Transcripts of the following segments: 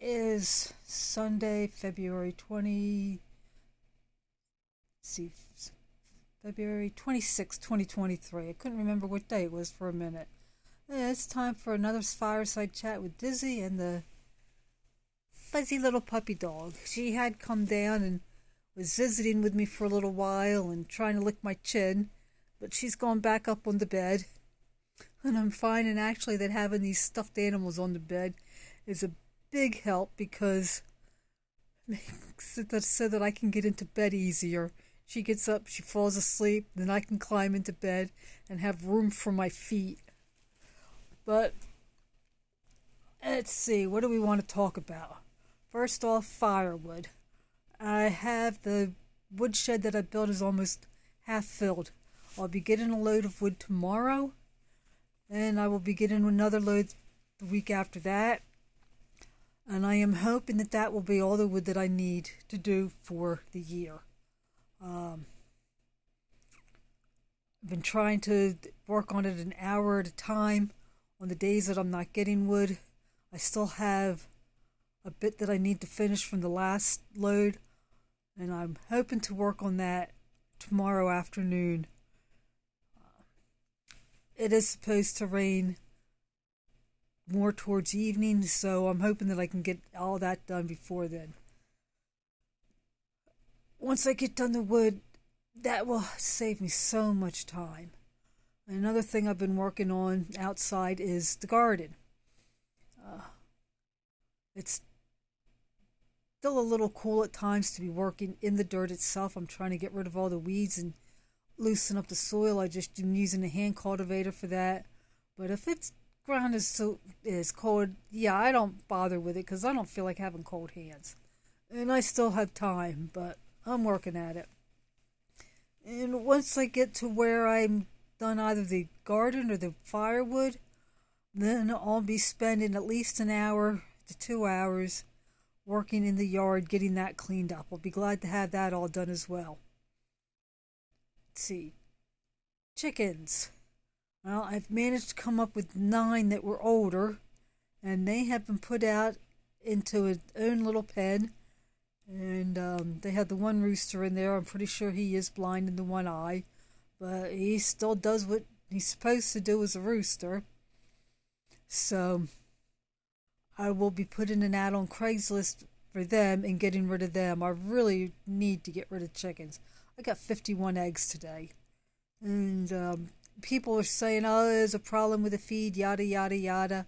Is Sunday, February 20, see, February 26th, 2023. I couldn't remember what day it was for a minute. It's time for another fireside chat with Dizzy and the fuzzy little puppy dog. She had come down and was visiting with me for a little while and trying to lick my chin, but she's gone back up on the bed. And I'm finding actually that having these stuffed animals on the bed is a big help because makes it so that I can get into bed easier. She gets up, she falls asleep, then I can climb into bed and have room for my feet. But let's see, what do we want to talk about? First off, firewood. I have the woodshed that I built is almost half filled. I'll be getting a load of wood tomorrow, and I will be getting another load the week after that. And I am hoping that that will be all the wood that I need to do for the year. I've been trying to work on it an hour at a time on the days that I'm not getting wood. I still have a bit that I need to finish from the last load, and I'm hoping to work on that tomorrow afternoon. It is supposed to rain more towards evening, so I'm hoping that I can get all that done before then. Once I get done the wood, that will save me so much time. Another thing I've been working on outside is the garden. It's still a little cool at times to be working in the dirt itself. I'm trying to get rid of all the weeds and loosen up the soil. I just am using a hand cultivator for that. But if it's ground is cold, yeah, I don't bother with it because I don't feel like having cold hands. And I still have time, but I'm working at it. And once I get to where I'm done either the garden or the firewood, then I'll be spending at least an hour to 2 hours working in the yard, getting that cleaned up. I'll be glad to have that all done as well. Let's see. Chickens. Well, I've managed to come up with 9 that were older, and they have been put out into its own little pen. And they had the one rooster in there. I'm pretty sure he is blind in the one eye, but he still does what he's supposed to do as a rooster. So I will be putting an ad on Craigslist for them and getting rid of them. I really need to get rid of chickens. I got 51 eggs today. And people are saying, oh, there's a problem with the feed, yada, yada, yada.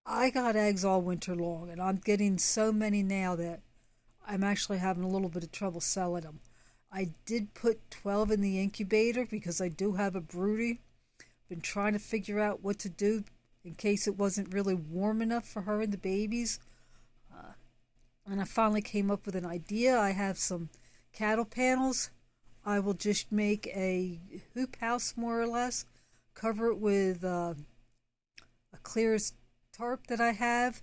I got eggs all winter long, and I'm getting so many now that I'm actually having a little bit of trouble selling them. I did put 12 in the incubator because I do have a broody. Been trying to figure out what to do in case it wasn't really warm enough for her and the babies. And I finally came up with an idea. I have some cattle panels. I will just make a hoop house more or less, cover it with a clear tarp that I have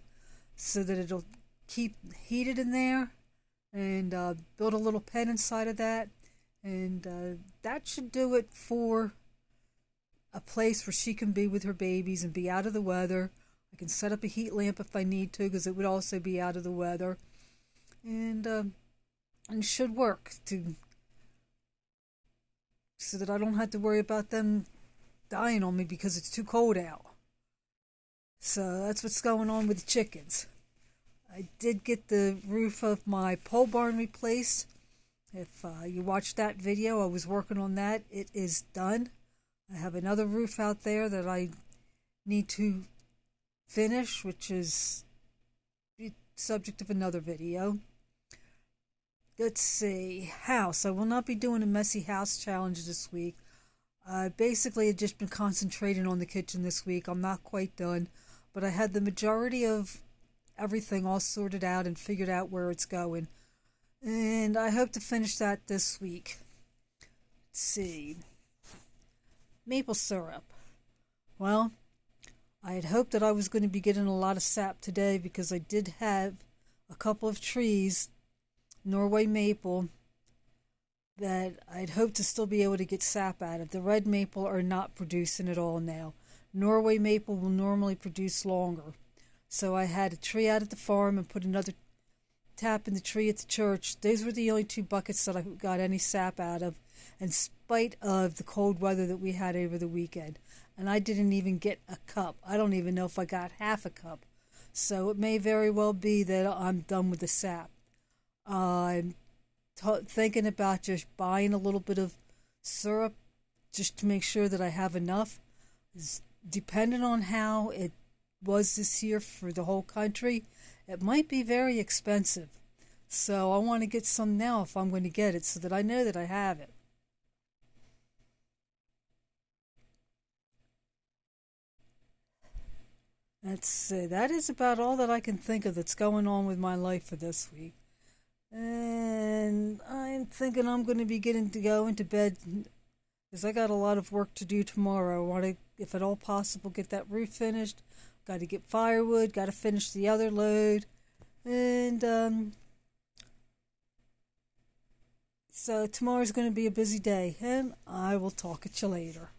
so that it'll keep heated in there, and build a little pen inside of that, and that should do it for a place where she can be with her babies and be out of the weather. I can set up a heat lamp if I need to because it would also be out of the weather, and should work to so that I don't have to worry about them dying on me because it's too cold out. So that's what's going on with the chickens. I did get the roof of my pole barn replaced. If you watched that video, I was working on that. It is done. I have another roof out there that I need to finish, which is the subject of another video. Let's see. House. I will not be doing a messy house challenge this week. Basically, I've just been concentrating on the kitchen this week. I'm not quite done, but I had the majority of everything all sorted out and figured out where it's going. And I hope to finish that this week. Let's see. Maple syrup. Well, I had hoped that I was going to be getting a lot of sap today because I did have a couple of trees, Norway maple, that I'd hoped to still be able to get sap out of. The red maple are not producing at all now. Norway maple will normally produce longer. So I had a tree out at the farm and put another tap in the tree at the church. Those were the only two buckets that I got any sap out of, in spite of the cold weather that we had over the weekend. And I didn't even get a cup. I don't even know if I got half a cup. So it may very well be that I'm done with the sap. I'm thinking about just buying a little bit of syrup just to make sure that I have enough. Depending on how it was this year for the whole country, it might be very expensive. So I want to get some now if I'm going to get it so that I know that I have it. That is about all that I can think of that's going on with my life for this week. And I'm thinking I'm going to be getting to go into bed because I got a lot of work to do tomorrow. I want to, if at all possible, get that roof finished. Got to get firewood. Got to finish the other load. And so tomorrow's going to be a busy day. And I will talk at you later.